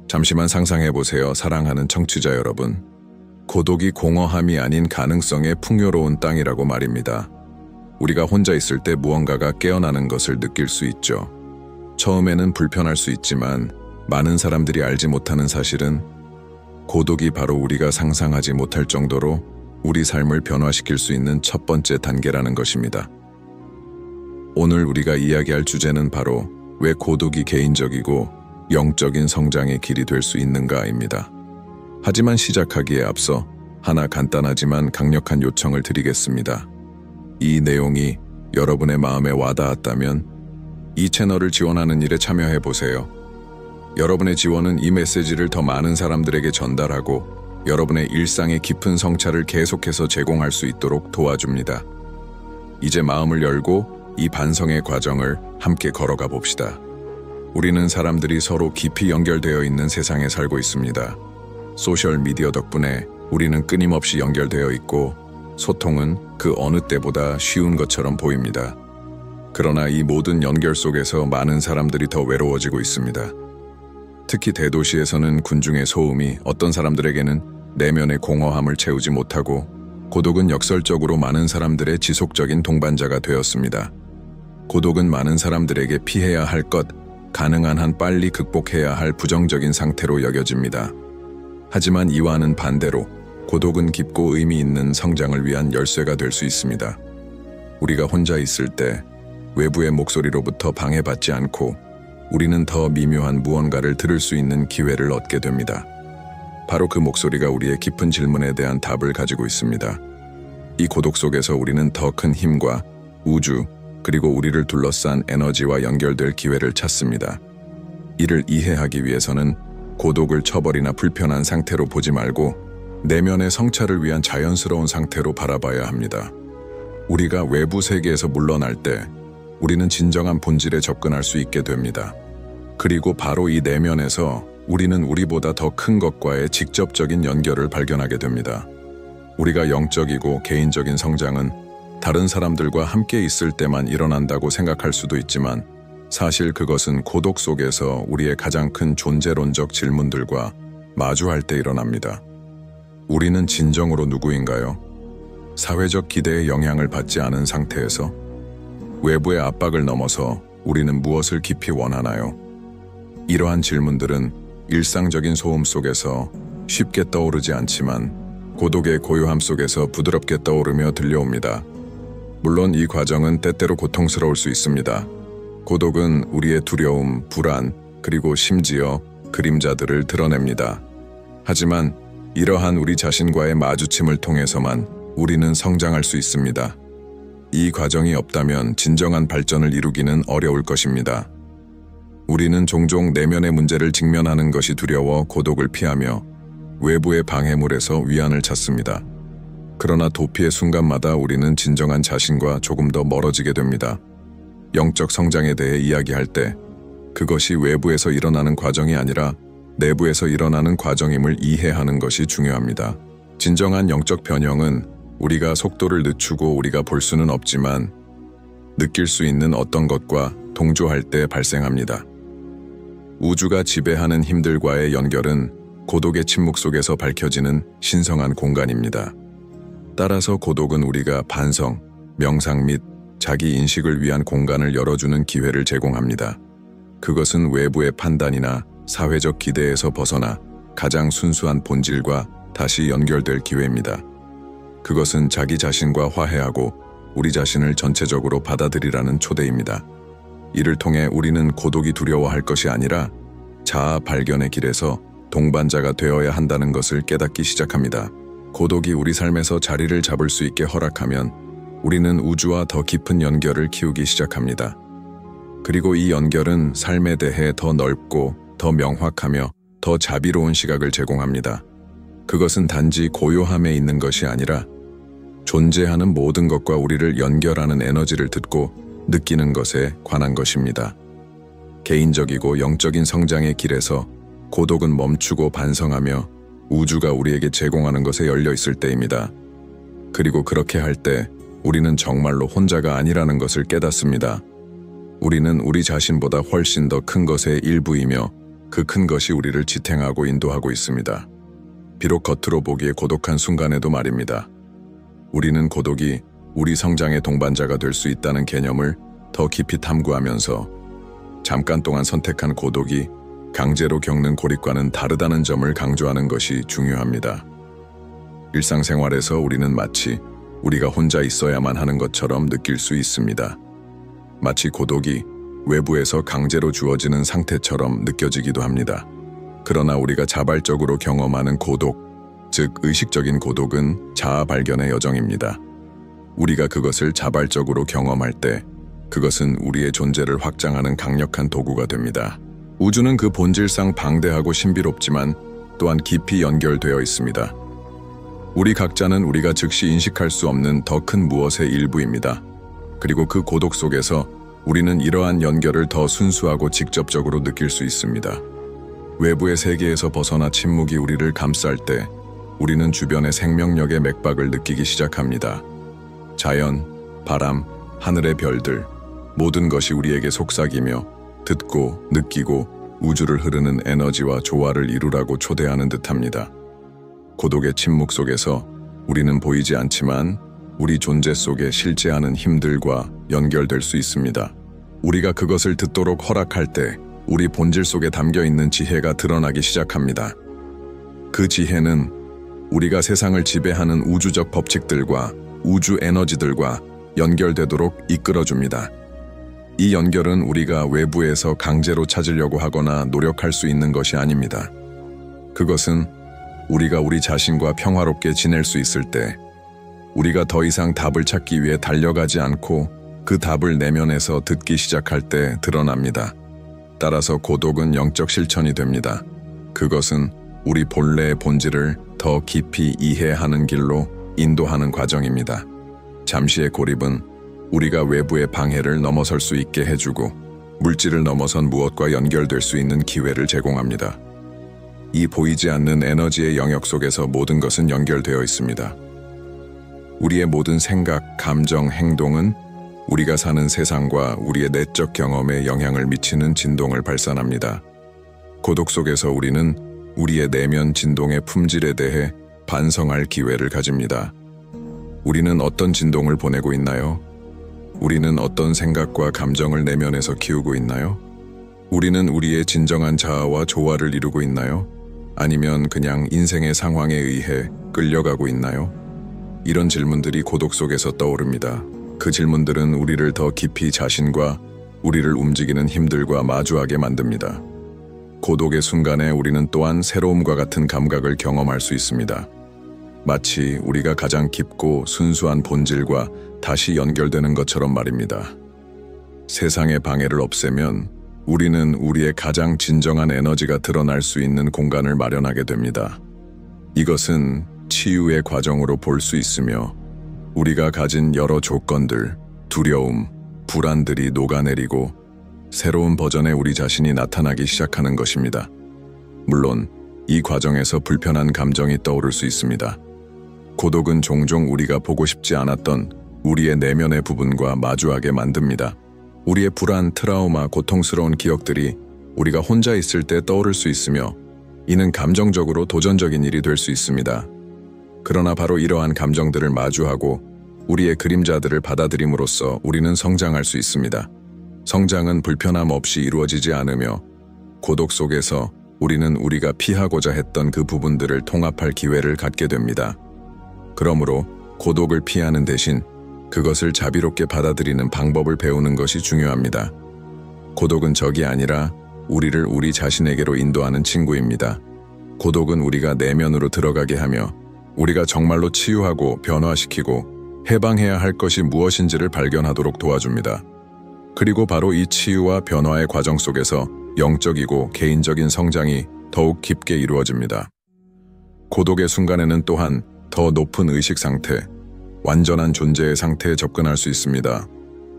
잠시만 상상해보세요, 사랑하는 청취자 여러분. 고독이 공허함이 아닌 가능성의 풍요로운 땅이라고 말입니다. 우리가 혼자 있을 때 무언가가 깨어나는 것을 느낄 수 있죠. 처음에는 불편할 수 있지만 많은 사람들이 알지 못하는 사실은 고독이 바로 우리가 상상하지 못할 정도로 우리 삶을 변화시킬 수 있는 첫 번째 단계라는 것입니다. 오늘 우리가 이야기할 주제는 바로 왜 고독이 개인적이고 영적인 성장의 길이 될 수 있는가입니다. 하지만 시작하기에 앞서 하나 간단하지만 강력한 요청을 드리겠습니다. 이 내용이 여러분의 마음에 와닿았다면 이 채널을 지원하는 일에 참여해보세요. 여러분의 지원은 이 메시지를 더 많은 사람들에게 전달하고 여러분의 일상의 깊은 성찰을 계속해서 제공할 수 있도록 도와줍니다. 이제 마음을 열고 이 반성의 과정을 함께 걸어가 봅시다. 우리는 사람들이 서로 깊이 연결되어 있는 세상에 살고 있습니다. 소셜미디어 덕분에 우리는 끊임없이 연결되어 있고 소통은 그 어느 때보다 쉬운 것처럼 보입니다. 그러나 이 모든 연결 속에서 많은 사람들이 더 외로워지고 있습니다. 특히 대도시에서는 군중의 소음이 어떤 사람들에게는 내면의 공허함을 채우지 못하고 고독은 역설적으로 많은 사람들의 지속적인 동반자가 되었습니다. 고독은 많은 사람들에게 피해야 할 것, 가능한 한 빨리 극복해야 할 부정적인 상태로 여겨집니다. 하지만 이와는 반대로 고독은 깊고 의미 있는 성장을 위한 열쇠가 될 수 있습니다. 우리가 혼자 있을 때 외부의 목소리로부터 방해받지 않고 우리는 더 미묘한 무언가를 들을 수 있는 기회를 얻게 됩니다. 바로 그 목소리가 우리의 깊은 질문에 대한 답을 가지고 있습니다. 이 고독 속에서 우리는 더 큰 힘과 우주, 그리고 우리를 둘러싼 에너지와 연결될 기회를 찾습니다. 이를 이해하기 위해서는 고독을 처벌이나 불편한 상태로 보지 말고 내면의 성찰을 위한 자연스러운 상태로 바라봐야 합니다. 우리가 외부 세계에서 물러날 때 우리는 진정한 본질에 접근할 수 있게 됩니다. 그리고 바로 이 내면에서 우리는 우리보다 더 큰 것과의 직접적인 연결을 발견하게 됩니다. 우리가 영적이고 개인적인 성장은 다른 사람들과 함께 있을 때만 일어난다고 생각할 수도 있지만 사실 그것은 고독 속에서 우리의 가장 큰 존재론적 질문들과 마주할 때 일어납니다. 우리는 진정으로 누구인가요? 사회적 기대에 영향을 받지 않은 상태에서 외부의 압박을 넘어서 우리는 무엇을 깊이 원하나요? 이러한 질문들은 일상적인 소음 속에서 쉽게 떠오르지 않지만 고독의 고요함 속에서 부드럽게 떠오르며 들려옵니다. 물론 이 과정은 때때로 고통스러울 수 있습니다. 고독은 우리의 두려움, 불안, 그리고 심지어 그림자들을 드러냅니다. 하지만 이러한 우리 자신과의 마주침을 통해서만 우리는 성장할 수 있습니다. 이 과정이 없다면 진정한 발전을 이루기는 어려울 것입니다. 우리는 종종 내면의 문제를 직면하는 것이 두려워 고독을 피하며 외부의 방해물에서 위안을 찾습니다. 그러나 도피의 순간마다 우리는 진정한 자신과 조금 더 멀어지게 됩니다. 영적 성장에 대해 이야기할 때 그것이 외부에서 일어나는 과정이 아니라 내부에서 일어나는 과정임을 이해하는 것이 중요합니다. 진정한 영적 변형은 우리가 속도를 늦추고 우리가 볼 수는 없지만 느낄 수 있는 어떤 것과 동조할 때 발생합니다. 우주가 지배하는 힘들과의 연결은 고독의 침묵 속에서 밝혀지는 신성한 공간입니다. 따라서 고독은 우리가 반성, 명상 및 자기 인식을 위한 공간을 열어주는 기회를 제공합니다. 그것은 외부의 판단이나 사회적 기대에서 벗어나 가장 순수한 본질과 다시 연결될 기회입니다. 그것은 자기 자신과 화해하고 우리 자신을 전체적으로 받아들이라는 초대입니다. 이를 통해 우리는 고독이 두려워할 것이 아니라 자아 발견의 길에서 동반자가 되어야 한다는 것을 깨닫기 시작합니다. 고독이 우리 삶에서 자리를 잡을 수 있게 허락하면 우리는 우주와 더 깊은 연결을 키우기 시작합니다. 그리고 이 연결은 삶에 대해 더 넓고 더 명확하며 더 자비로운 시각을 제공합니다. 그것은 단지 고요함에 있는 것이 아니라 존재하는 모든 것과 우리를 연결하는 에너지를 듣고 느끼는 것에 관한 것입니다. 개인적이고 영적인 성장의 길에서 고독은 멈추고 반성하며 우주가 우리에게 제공하는 것에 열려 있을 때입니다. 그리고 그렇게 할 때 우리는 정말로 혼자가 아니라는 것을 깨닫습니다. 우리는 우리 자신보다 훨씬 더 큰 것의 일부이며 그 큰 것이 우리를 지탱하고 인도하고 있습니다. 비록 겉으로 보기에 고독한 순간에도 말입니다. 우리는 고독이 우리 성장의 동반자가 될 수 있다는 개념을 더 깊이 탐구하면서 잠깐 동안 선택한 고독이 강제로 겪는 고립과는 다르다는 점을 강조하는 것이 중요합니다. 일상생활에서 우리는 마치 우리가 혼자 있어야만 하는 것처럼 느낄 수 있습니다. 마치 고독이 외부에서 강제로 주어지는 상태처럼 느껴지기도 합니다. 그러나 우리가 자발적으로 경험하는 고독, 즉 의식적인 고독은 자아 발견의 여정입니다. 우리가 그것을 자발적으로 경험할 때 그것은 우리의 존재를 확장하는 강력한 도구가 됩니다. 우주는 그 본질상 방대하고 신비롭지만 또한 깊이 연결되어 있습니다. 우리 각자는 우리가 즉시 인식할 수 없는 더 큰 무엇의 일부입니다. 그리고 그 고독 속에서 우리는 이러한 연결을 더 순수하고 직접적으로 느낄 수 있습니다. 외부의 세계에서 벗어나 침묵이 우리를 감쌀 때 우리는 주변의 생명력의 맥박을 느끼기 시작합니다. 자연, 바람, 하늘의 별들, 모든 것이 우리에게 속삭이며 듣고 느끼고 우주를 흐르는 에너지와 조화를 이루라고 초대하는 듯합니다. 고독의 침묵 속에서 우리는 보이지 않지만 우리 존재 속에 실제하는 힘들과 연결될 수 있습니다. 우리가 그것을 듣도록 허락할 때 우리 본질 속에 담겨있는 지혜가 드러나기 시작합니다. 그 지혜는 우리가 세상을 지배하는 우주적 법칙들과 우주 에너지들과 연결되도록 이끌어줍니다. 이 연결은 우리가 외부에서 강제로 찾으려고 하거나 노력할 수 있는 것이 아닙니다. 그것은 우리가 우리 자신과 평화롭게 지낼 수 있을 때 우리가 더 이상 답을 찾기 위해 달려가지 않고 그 답을 내면에서 듣기 시작할 때 드러납니다. 따라서 고독은 영적 실천이 됩니다. 그것은 우리 본래의 본질을 더 깊이 이해하는 길로 인도하는 과정입니다. 잠시의 고립은 우리가 외부의 방해를 넘어설 수 있게 해주고 물질을 넘어선 무엇과 연결될 수 있는 기회를 제공합니다. 이 보이지 않는 에너지의 영역 속에서 모든 것은 연결되어 있습니다. 우리의 모든 생각, 감정, 행동은 우리가 사는 세상과 우리의 내적 경험에 영향을 미치는 진동을 발산합니다. 고독 속에서 우리는 우리의 내면 진동의 품질에 대해 반성할 기회를 가집니다. 우리는 어떤 진동을 보내고 있나요? 우리는 어떤 생각과 감정을 내면에서 키우고 있나요? 우리는 우리의 진정한 자아와 조화를 이루고 있나요? 아니면 그냥 인생의 상황에 의해 끌려가고 있나요? 이런 질문들이 고독 속에서 떠오릅니다. 그 질문들은 우리를 더 깊이 자신과 우리를 움직이는 힘들과 마주하게 만듭니다. 고독의 순간에 우리는 또한 새로움과 같은 감각을 경험할 수 있습니다. 마치 우리가 가장 깊고 순수한 본질과 다시 연결되는 것처럼 말입니다. 세상의 방해를 없애면 우리는 우리의 가장 진정한 에너지가 드러날 수 있는 공간을 마련하게 됩니다. 이것은 치유의 과정으로 볼 수 있으며 우리가 가진 여러 조건들, 두려움, 불안들이 녹아내리고 새로운 버전의 우리 자신이 나타나기 시작하는 것입니다. 물론 이 과정에서 불편한 감정이 떠오를 수 있습니다. 고독은 종종 우리가 보고 싶지 않았던 우리의 내면의 부분과 마주하게 만듭니다. 우리의 불안, 트라우마, 고통스러운 기억들이 우리가 혼자 있을 때 떠오를 수 있으며 이는 감정적으로 도전적인 일이 될 수 있습니다. 그러나 바로 이러한 감정들을 마주하고 우리의 그림자들을 받아들임으로써 우리는 성장할 수 있습니다. 성장은 불편함 없이 이루어지지 않으며 고독 속에서 우리는 우리가 피하고자 했던 그 부분들을 통합할 기회를 갖게 됩니다. 그러므로 고독을 피하는 대신 그것을 자비롭게 받아들이는 방법을 배우는 것이 중요합니다. 고독은 적이 아니라 우리를 우리 자신에게로 인도하는 친구입니다. 고독은 우리가 내면으로 들어가게 하며 우리가 정말로 치유하고 변화시키고 해방해야 할 것이 무엇인지를 발견하도록 도와줍니다. 그리고 바로 이 치유와 변화의 과정 속에서 영적이고 개인적인 성장이 더욱 깊게 이루어집니다. 고독의 순간에는 또한 더 높은 의식 상태, 완전한 존재의 상태에 접근할 수 있습니다.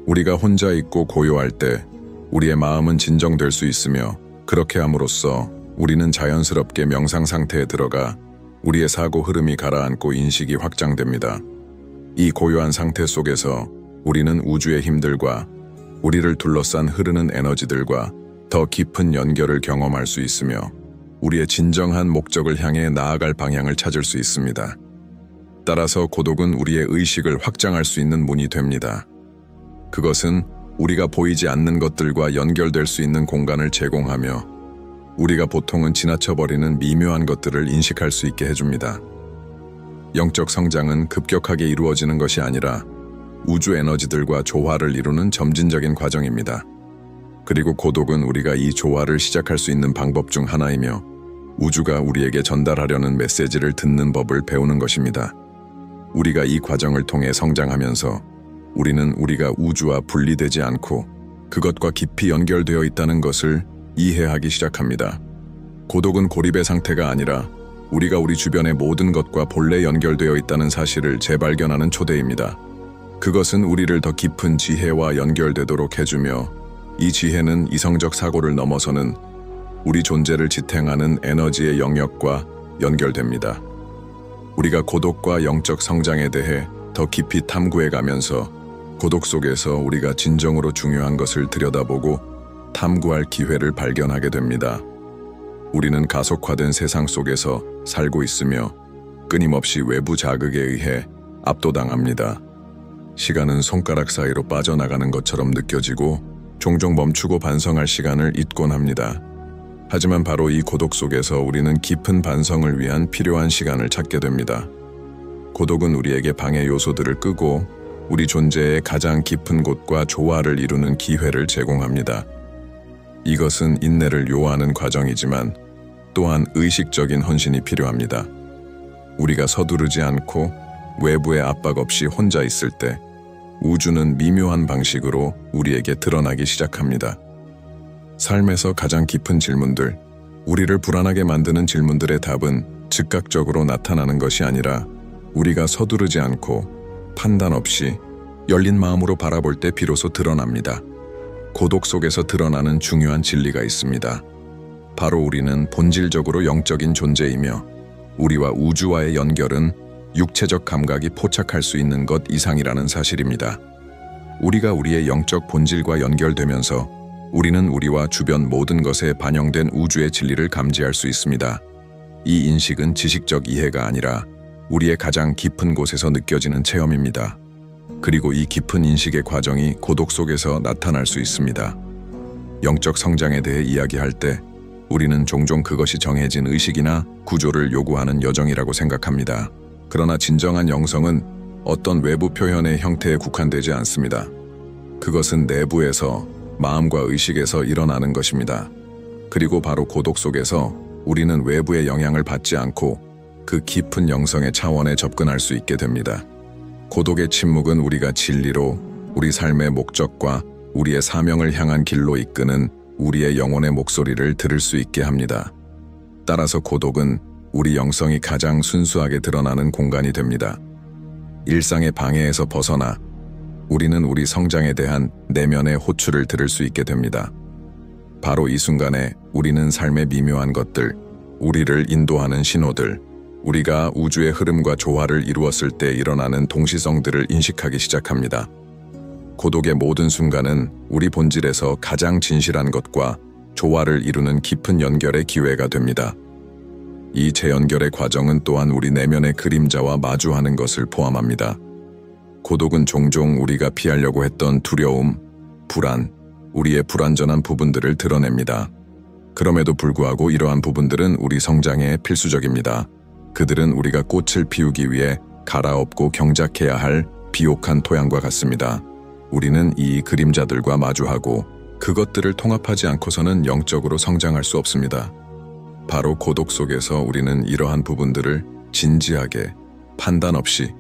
우리가 혼자 있고 고요할 때 우리의 마음은 진정될 수 있으며 그렇게 함으로써 우리는 자연스럽게 명상 상태에 들어가 우리의 사고 흐름이 가라앉고 인식이 확장됩니다. 이 고요한 상태 속에서 우리는 우주의 힘들과 우리를 둘러싼 흐르는 에너지들과 더 깊은 연결을 경험할 수 있으며 우리의 진정한 목적을 향해 나아갈 방향을 찾을 수 있습니다. 따라서 고독은 우리의 의식을 확장할 수 있는 문이 됩니다. 그것은 우리가 보이지 않는 것들과 연결될 수 있는 공간을 제공하며 우리가 보통은 지나쳐버리는 미묘한 것들을 인식할 수 있게 해줍니다. 영적 성장은 급격하게 이루어지는 것이 아니라 우주 에너지들과 조화를 이루는 점진적인 과정입니다. 그리고 고독은 우리가 이 조화를 시작할 수 있는 방법 중 하나이며 우주가 우리에게 전달하려는 메시지를 듣는 법을 배우는 것입니다. 우리가 이 과정을 통해 성장하면서 우리는 우리가 우주와 분리되지 않고 그것과 깊이 연결되어 있다는 것을 이해하기 시작합니다. 고독은 고립의 상태가 아니라 우리가 우리 주변의 모든 것과 본래 연결되어 있다는 사실을 재발견하는 초대입니다. 그것은 우리를 더 깊은 지혜와 연결되도록 해주며 이 지혜는 이성적 사고를 넘어서는 우리 존재를 지탱하는 에너지의 영역과 연결됩니다. 우리가 고독과 영적 성장에 대해 더 깊이 탐구해가면서 고독 속에서 우리가 진정으로 중요한 것을 들여다보고 탐구할 기회를 발견하게 됩니다. 우리는 가속화된 세상 속에서 살고 있으며 끊임없이 외부 자극에 의해 압도당합니다. 시간은 손가락 사이로 빠져나가는 것처럼 느껴지고 종종 멈추고 반성할 시간을 잊곤 합니다. 하지만 바로 이 고독 속에서 우리는 깊은 반성을 위한 필요한 시간을 찾게 됩니다. 고독은 우리에게 방해 요소들을 끄고 우리 존재의 가장 깊은 곳과 조화를 이루는 기회를 제공합니다. 이것은 인내를 요하는 과정이지만 또한 의식적인 헌신이 필요합니다. 우리가 서두르지 않고 외부의 압박 없이 혼자 있을 때 우주는 미묘한 방식으로 우리에게 드러나기 시작합니다. 삶에서 가장 깊은 질문들, 우리를 불안하게 만드는 질문들의 답은 즉각적으로 나타나는 것이 아니라 우리가 서두르지 않고 판단 없이 열린 마음으로 바라볼 때 비로소 드러납니다. 고독 속에서 드러나는 중요한 진리가 있습니다. 바로 우리는 본질적으로 영적인 존재이며 우리와 우주와의 연결은 육체적 감각이 포착할 수 있는 것 이상이라는 사실입니다. 우리가 우리의 영적 본질과 연결되면서 우리는 우리와 주변 모든 것에 반영된 우주의 진리를 감지할 수 있습니다. 이 인식은 지식적 이해가 아니라 우리의 가장 깊은 곳에서 느껴지는 체험입니다. 그리고 이 깊은 인식의 과정이 고독 속에서 나타날 수 있습니다. 영적 성장에 대해 이야기할 때 우리는 종종 그것이 정해진 의식이나 구조를 요구하는 여정이라고 생각합니다. 그러나 진정한 영성은 어떤 외부 표현의 형태에 국한되지 않습니다. 그것은 내부에서 마음과 의식에서 일어나는 것입니다. 그리고 바로 고독 속에서 우리는 외부의 영향을 받지 않고 그 깊은 영성의 차원에 접근할 수 있게 됩니다. 고독의 침묵은 우리가 진리로 우리 삶의 목적과 우리의 사명을 향한 길로 이끄는 우리의 영혼의 목소리를 들을 수 있게 합니다. 따라서 고독은 우리 영성이 가장 순수하게 드러나는 공간이 됩니다. 일상의 방해에서 벗어나 우리는 우리 성장에 대한 내면의 호출을 들을 수 있게 됩니다. 바로 이 순간에 우리는 삶의 미묘한 것들, 우리를 인도하는 신호들, 우리가 우주의 흐름과 조화를 이루었을 때 일어나는 동시성들을 인식하기 시작합니다. 고독의 모든 순간은 우리 본질에서 가장 진실한 것과 조화를 이루는 깊은 연결의 기회가 됩니다. 이 재연결의 과정은 또한 우리 내면의 그림자와 마주하는 것을 포함합니다. 고독은 종종 우리가 피하려고 했던 두려움, 불안, 우리의 불완전한 부분들을 드러냅니다. 그럼에도 불구하고 이러한 부분들은 우리 성장에 필수적입니다. 그들은 우리가 꽃을 피우기 위해 갈아엎고 경작해야 할 비옥한 토양과 같습니다. 우리는 이 그림자들과 마주하고 그것들을 통합하지 않고서는 영적으로 성장할 수 없습니다. 바로 고독 속에서 우리는 이러한 부분들을 진지하게, 판단 없이,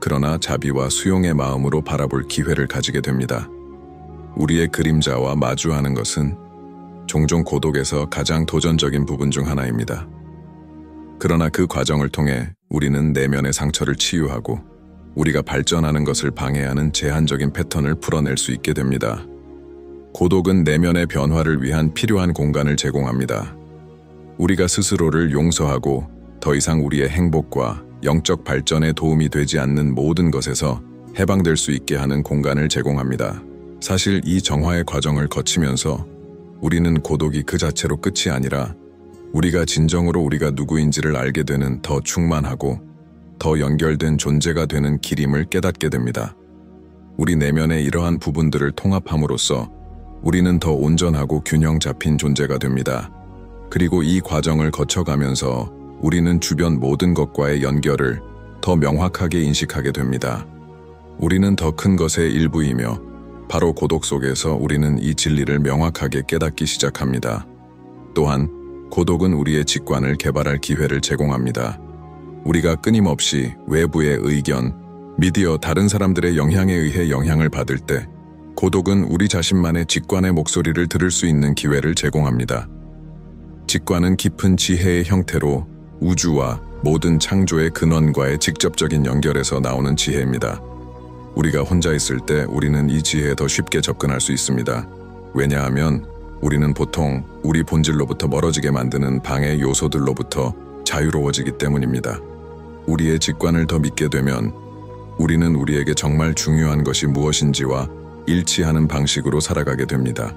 그러나 자비와 수용의 마음으로 바라볼 기회를 가지게 됩니다. 우리의 그림자와 마주하는 것은 종종 고독에서 가장 도전적인 부분 중 하나입니다. 그러나 그 과정을 통해 우리는 내면의 상처를 치유하고 우리가 발전하는 것을 방해하는 제한적인 패턴을 풀어낼 수 있게 됩니다. 고독은 내면의 변화를 위한 필요한 공간을 제공합니다. 우리가 스스로를 용서하고 더 이상 우리의 행복과 영적 발전에 도움이 되지 않는 모든 것에서 해방될 수 있게 하는 공간을 제공합니다. 사실 이 정화의 과정을 거치면서 우리는 고독이 그 자체로 끝이 아니라 우리가 진정으로 우리가 누구인지를 알게 되는 더 충만하고 더 연결된 존재가 되는 길임을 깨닫게 됩니다. 우리 내면의 이러한 부분들을 통합함으로써 우리는 더 온전하고 균형 잡힌 존재가 됩니다. 그리고 이 과정을 거쳐가면서 우리는 주변 모든 것과의 연결을 더 명확하게 인식하게 됩니다. 우리는 더 큰 것의 일부이며 바로 고독 속에서 우리는 이 진리를 명확하게 깨닫기 시작합니다. 또한 고독은 우리의 직관을 개발할 기회를 제공합니다. 우리가 끊임없이 외부의 의견, 미디어, 다른 사람들의 영향에 의해 영향을 받을 때 고독은 우리 자신만의 직관의 목소리를 들을 수 있는 기회를 제공합니다. 직관은 깊은 지혜의 형태로 우주와 모든 창조의 근원과의 직접적인 연결에서 나오는 지혜입니다. 우리가 혼자 있을 때 우리는 이 지혜에 더 쉽게 접근할 수 있습니다. 왜냐하면 우리는 보통 우리 본질로부터 멀어지게 만드는 방해 요소들로부터 자유로워지기 때문입니다. 우리의 직관을 더 믿게 되면 우리는 우리에게 정말 중요한 것이 무엇인지와 일치하는 방식으로 살아가게 됩니다.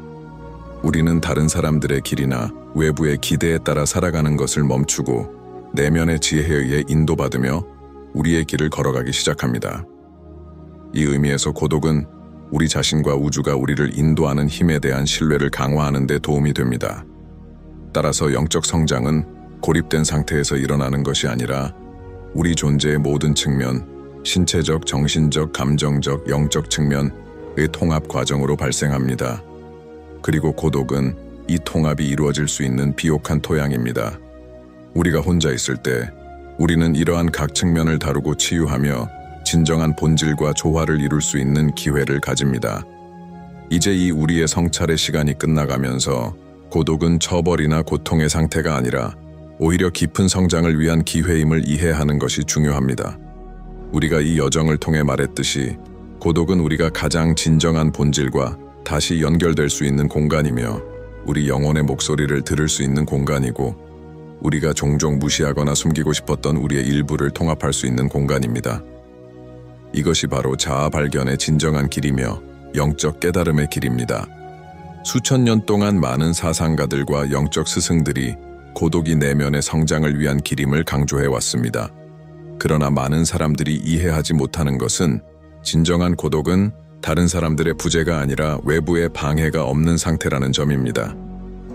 우리는 다른 사람들의 길이나 외부의 기대에 따라 살아가는 것을 멈추고 내면의 지혜에 의해 인도받으며 우리의 길을 걸어가기 시작합니다. 이 의미에서 고독은 우리 자신과 우주가 우리를 인도하는 힘에 대한 신뢰를 강화하는 데 도움이 됩니다. 따라서 영적 성장은 고립된 상태에서 일어나는 것이 아니라 우리 존재의 모든 측면, 신체적, 정신적, 감정적, 영적 측면의 통합 과정으로 발생합니다. 그리고 고독은 이 통합이 이루어질 수 있는 비옥한 토양입니다. 우리가 혼자 있을 때 우리는 이러한 각 측면을 다루고 치유하며 진정한 본질과 조화를 이룰 수 있는 기회를 가집니다. 이제 이 우리의 성찰의 시간이 끝나가면서 고독은 처벌이나 고통의 상태가 아니라 오히려 깊은 성장을 위한 기회임을 이해하는 것이 중요합니다. 우리가 이 여정을 통해 말했듯이 고독은 우리가 가장 진정한 본질과 다시 연결될 수 있는 공간이며 우리 영혼의 목소리를 들을 수 있는 공간이고 우리가 종종 무시하거나 숨기고 싶었던 우리의 일부를 통합할 수 있는 공간입니다. 이것이 바로 자아 발견의 진정한 길이며 영적 깨달음의 길입니다. 수천 년 동안 많은 사상가들과 영적 스승들이 고독이 내면의 성장을 위한 길임을 강조해왔습니다. 그러나 많은 사람들이 이해하지 못하는 것은 진정한 고독은 다른 사람들의 부재가 아니라 외부의 방해가 없는 상태라는 점입니다.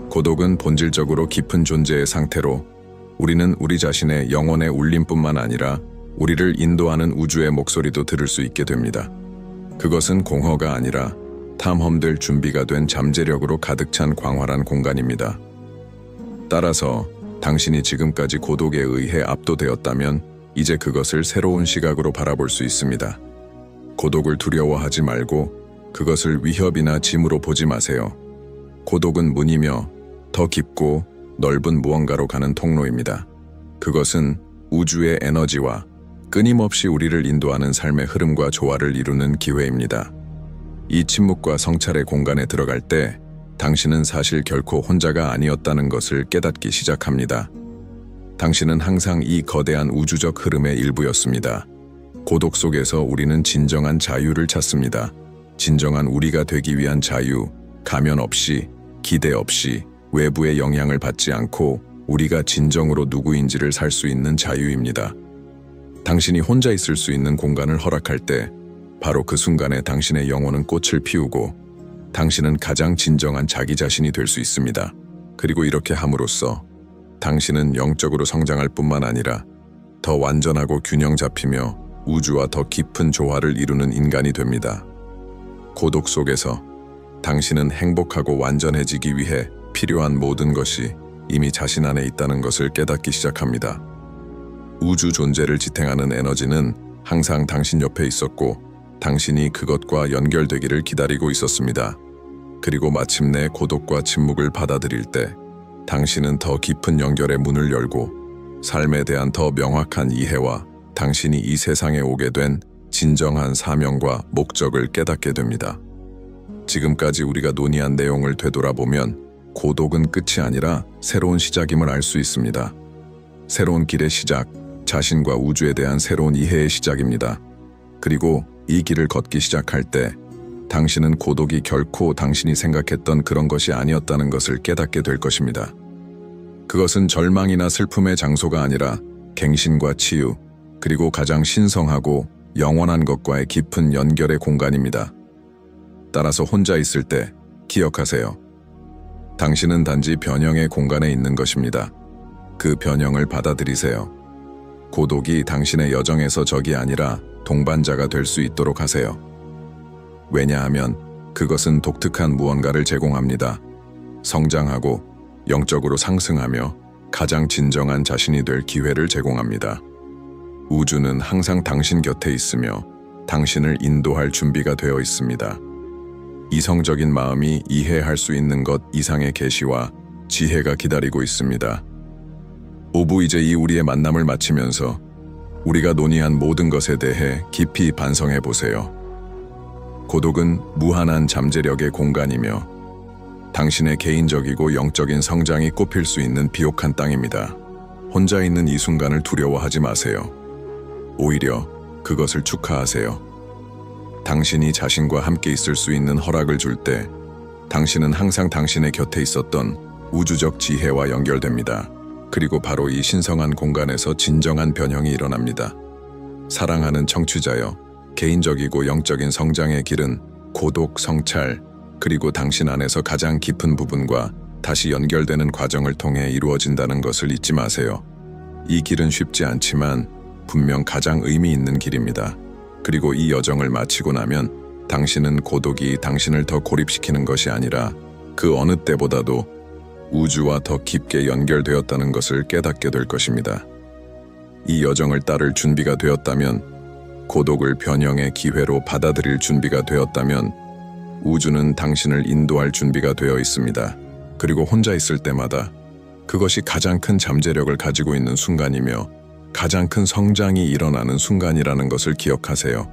고독은 본질적으로 깊은 존재의 상태로 우리는 우리 자신의 영혼의 울림뿐만 아니라 우리를 인도하는 우주의 목소리도 들을 수 있게 됩니다. 그것은 공허가 아니라 탐험될 준비가 된 잠재력으로 가득 찬 광활한 공간입니다. 따라서 당신이 지금까지 고독에 의해 압도되었다면 이제 그것을 새로운 시각으로 바라볼 수 있습니다. 고독을 두려워하지 말고 그것을 위협이나 짐으로 보지 마세요. 고독은 문이며 더 깊고 넓은 무언가로 가는 통로입니다. 그것은 우주의 에너지와 끊임없이 우리를 인도하는 삶의 흐름과 조화를 이루는 기회입니다. 이 침묵과 성찰의 공간에 들어갈 때 당신은 사실 결코 혼자가 아니었다는 것을 깨닫기 시작합니다. 당신은 항상 이 거대한 우주적 흐름의 일부였습니다. 고독 속에서 우리는 진정한 자유를 찾습니다. 진정한 우리가 되기 위한 자유, 가면 없이, 기대 없이, 외부의 영향을 받지 않고 우리가 진정으로 누구인지를 살 수 있는 자유입니다. 당신이 혼자 있을 수 있는 공간을 허락할 때 바로 그 순간에 당신의 영혼은 꽃을 피우고 당신은 가장 진정한 자기 자신이 될 수 있습니다. 그리고 이렇게 함으로써 당신은 영적으로 성장할 뿐만 아니라 더 완전하고 균형 잡히며 우주와 더 깊은 조화를 이루는 인간이 됩니다. 고독 속에서 당신은 행복하고 완전해지기 위해 필요한 모든 것이 이미 자신 안에 있다는 것을 깨닫기 시작합니다. 우주 존재를 지탱하는 에너지는 항상 당신 옆에 있었고 당신이 그것과 연결되기를 기다리고 있었습니다. 그리고 마침내 고독과 침묵을 받아들일 때 당신은 더 깊은 연결의 문을 열고 삶에 대한 더 명확한 이해와 당신이 이 세상에 오게 된 진정한 사명과 목적을 깨닫게 됩니다. 지금까지 우리가 논의한 내용을 되돌아보면 고독은 끝이 아니라 새로운 시작임을 알 수 있습니다. 새로운 길의 시작, 자신과 우주에 대한 새로운 이해의 시작입니다. 그리고 이 길을 걷기 시작할 때 당신은 고독이 결코 당신이 생각했던 그런 것이 아니었다는 것을 깨닫게 될 것입니다. 그것은 절망이나 슬픔의 장소가 아니라 갱신과 치유, 그리고 가장 신성하고 영원한 것과의 깊은 연결의 공간입니다. 따라서 혼자 있을 때 기억하세요. 당신은 단지 변형의 공간에 있는 것입니다. 그 변형을 받아들이세요. 고독이 당신의 여정에서 적이 아니라 동반자가 될 수 있도록 하세요. 왜냐하면 그것은 독특한 무언가를 제공합니다. 성장하고 영적으로 상승하며 가장 진정한 자신이 될 기회를 제공합니다. 우주는 항상 당신 곁에 있으며 당신을 인도할 준비가 되어 있습니다. 이성적인 마음이 이해할 수 있는 것 이상의 계시와 지혜가 기다리고 있습니다. 이제 이 우리의 만남을 마치면서 우리가 논의한 모든 것에 대해 깊이 반성해 보세요. 고독은 무한한 잠재력의 공간이며 당신의 개인적이고 영적인 성장이 꽃필 수 있는 비옥한 땅입니다. 혼자 있는 이 순간을 두려워하지 마세요. 오히려 그것을 축하하세요. 당신이 자신과 함께 있을 수 있는 허락을 줄 때 당신은 항상 당신의 곁에 있었던 우주적 지혜와 연결됩니다. 그리고 바로 이 신성한 공간에서 진정한 변형이 일어납니다. 사랑하는 청취자여, 개인적이고 영적인 성장의 길은 고독, 성찰, 그리고 당신 안에서 가장 깊은 부분과 다시 연결되는 과정을 통해 이루어진다는 것을 잊지 마세요. 이 길은 쉽지 않지만 분명 가장 의미 있는 길입니다. 그리고 이 여정을 마치고 나면 당신은 고독이 당신을 더 고립시키는 것이 아니라 그 어느 때보다도 우주와 더 깊게 연결되었다는 것을 깨닫게 될 것입니다. 이 여정을 따를 준비가 되었다면, 고독을 변형의 기회로 받아들일 준비가 되었다면 우주는 당신을 인도할 준비가 되어 있습니다. 그리고 혼자 있을 때마다 그것이 가장 큰 잠재력을 가지고 있는 순간이며 가장 큰 성장이 일어나는 순간이라는 것을 기억하세요.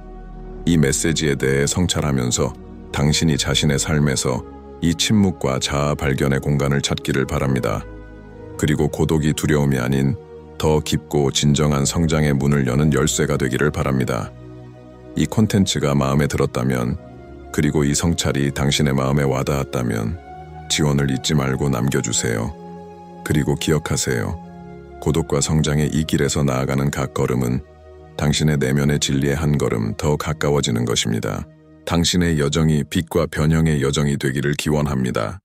이 메시지에 대해 성찰하면서 당신이 자신의 삶에서 이 침묵과 자아 발견의 공간을 찾기를 바랍니다. 그리고 고독이 두려움이 아닌 더 깊고 진정한 성장의 문을 여는 열쇠가 되기를 바랍니다. 이 콘텐츠가 마음에 들었다면, 그리고 이 성찰이 당신의 마음에 와닿았다면 지원을 잊지 말고 남겨주세요. 그리고 기억하세요. 고독과 성장의 이 길에서 나아가는 각 걸음은 당신의 내면의 진리의 한 걸음 더 가까워지는 것입니다. 당신의 여정이 빛과 변형의 여정이 되기를 기원합니다.